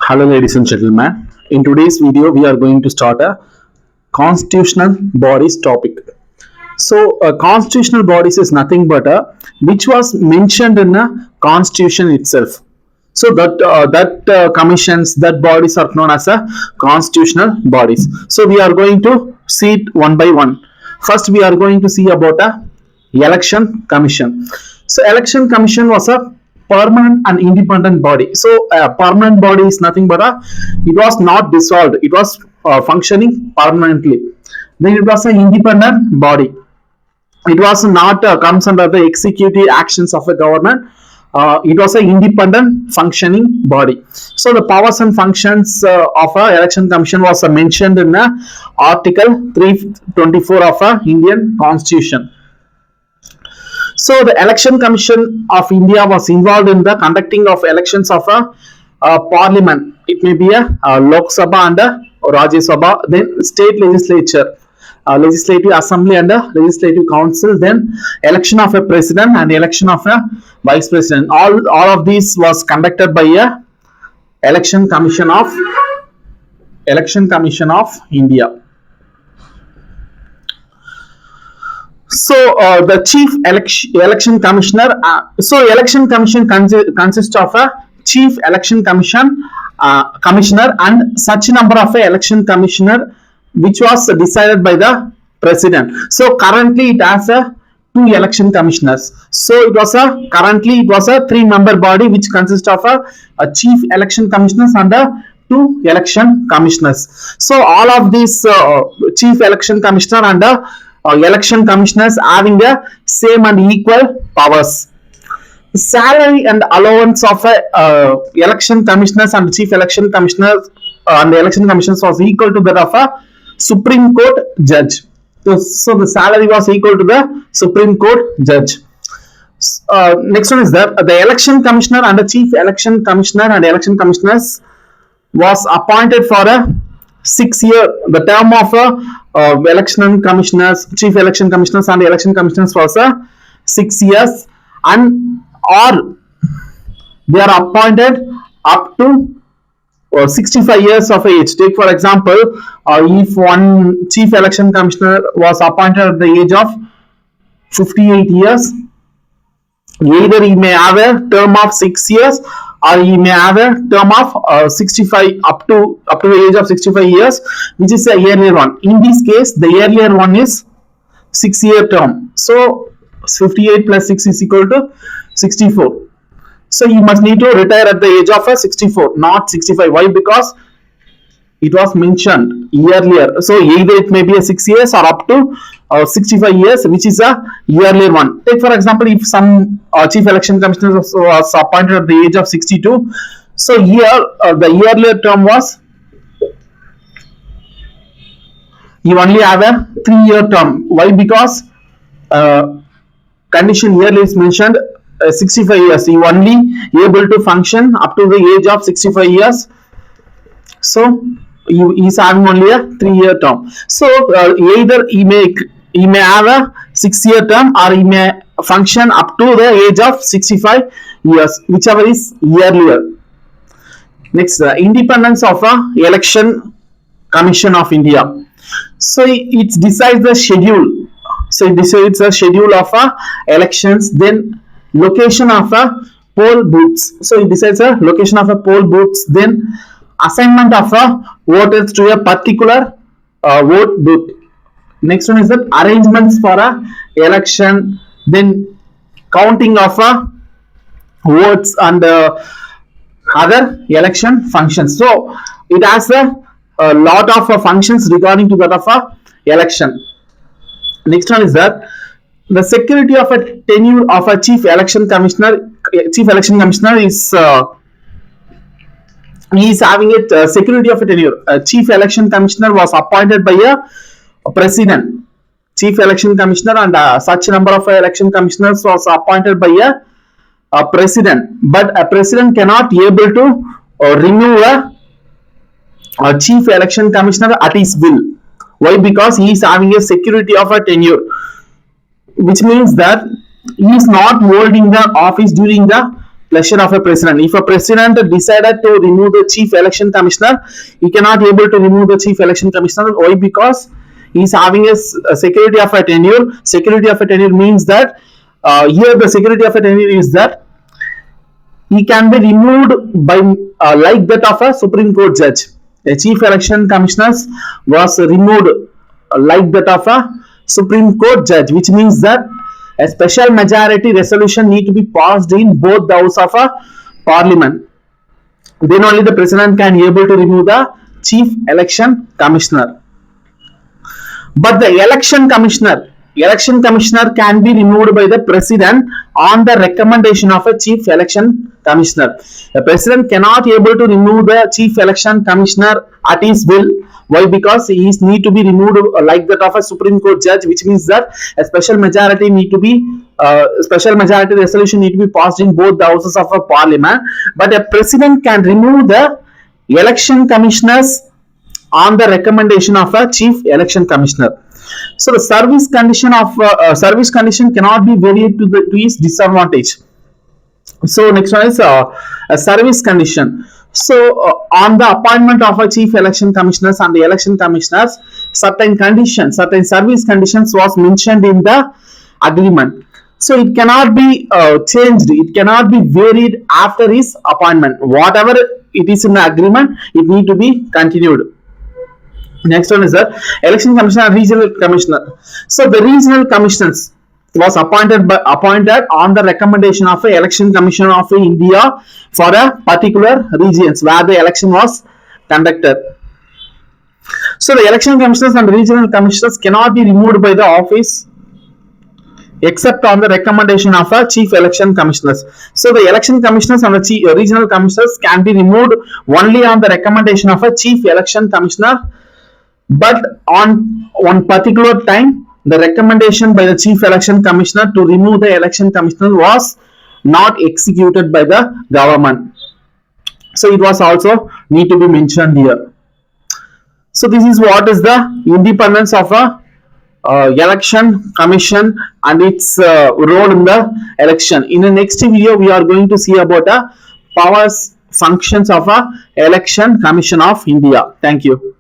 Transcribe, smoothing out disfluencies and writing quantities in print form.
Hello ladies and gentlemen, in today's video we are going to start a constitutional bodies topic. So constitutional bodies is nothing but a which was mentioned in a constitution itself. So that commissions, that bodies are known as a constitutional bodies. So we are going to see it one by one. First we are going to see about a election commission. So election commission was a permanent and independent body. So a permanent body is nothing but a it was not dissolved. It was functioning permanently. Then it was an independent body. It was not comes under the executive actions of a government. It was an independent functioning body. So the powers and functions of a election commission was mentioned in Article 324 of Indian Constitution. So the Election Commission of India was involved in the conducting of elections of a parliament. It may be a Lok Sabha and a Rajya Sabha, then state legislature, legislative assembly and a legislative council, then election of a president and election of a vice president. All of these was conducted by a Election Commission of India. So the chief election commissioner. So election commission consists of a chief election commissioner and such number of a election commissioner which was decided by the president. So currently it has a two election commissioners. So it was a 3-member body which consists of a chief election commissioners and two election commissioners. So all of these chief election commissioner and election commissioners having the same and equal powers. Salary and allowance of election commissioners and chief election commissioners and the election commissioners was equal to that of a Supreme Court judge. So the salary was equal to the Supreme Court judge. Next one is that the election commissioner and the chief election commissioner and election commissioners was appointed for a 6-year. The term of election commissioners, chief election commissioners and election commissioners was 6 years, and or they are appointed up to 65 years of age. Take for example, if one chief election commissioner was appointed at the age of 58 years, either he may have a term of 6 years or he may have a term of 65 up to the age of 65 years, which is a earlier one. In this case, the earlier one is 6-year term. So 58 plus 6 is equal to 64. So you must need to retire at the age of 64, not 65. Why? Because it was mentioned earlier. So either it may be a 6 years or up to 65 years, which is a yearly one. Take for example, if some chief election commissioner was appointed at the age of 62, so here the yearly term was you only have a 3-year term. Why? Because condition yearly is mentioned 65 years. You only able to function up to the age of 65 years. So he is having only a 3-year term. So either he may have a 6-year term or he may function up to the age of 65 years, whichever is earlier. Next, the independence of election commission of India. So it decides the schedule. So it decides the schedule of elections, then location of poll booths. So it decides the location of poll booths, then assignment of voters to a particular vote booth. Next one is the arrangements for election, then counting of votes and other election functions. So it has a lot of functions regarding to that of election. Next one is that the security of a tenure of a chief election commissioner. Chief election commissioner is he is having a security of a tenure. A chief election commissioner was appointed by a president. Chief election commissioner and such number of election commissioners was appointed by a president. But a president cannot be able to remove a chief election commissioner at his will. Why? Because he is having a security of a tenure, which means that he is not holding the office during the pleasure of a president. If a president decided to remove the chief election commissioner, he cannot able to remove the chief election commissioner. Why? Because he is having a security of a tenure. Security of a tenure means that here the security of a tenure is that he can be removed by like that of a Supreme Court judge. A chief election commissioner was removed like that of a Supreme Court judge, which means that a special majority resolution need to be passed in both the house of a parliament. Then only the president can be able to remove the chief election commissioner. But the election commissioner can be removed by the president on the recommendation of a chief election commissioner. The president cannot able to remove the chief election commissioner at his will. Why? Because he is need to be removed like that of a Supreme Court judge, which means that a special majority need to be special majority resolution need to be passed in both the houses of a parliament. But a president can remove the election commissioners on the recommendation of a chief election commissioner. So the service condition cannot be varied to his disadvantage. So next one is a service condition. So on the appointment of a chief election commissioners and the election commissioners, certain conditions, certain service conditions was mentioned in the agreement. So it cannot be changed, it cannot be varied after his appointment. Whatever it is in the agreement, it need to be continued. Next one is the election commissioner and regional commissioner. So the regional commissioners was appointed on the recommendation of a election commission of India for a particular regions where the election was conducted. So the election commissioners and regional commissioners cannot be removed by the office except on the recommendation of a chief election commissioners. So the election commissioners and the regional commissioners can be removed only on the recommendation of a chief election commissioner, but on one particular time the recommendation by the chief election commissioner to remove the election commissioner was not executed by the government. So it was also need to be mentioned here. So this is what is the independence of a election commission and its role in the election. In the next video we are going to see about powers functions of a election commission of India. Thank you.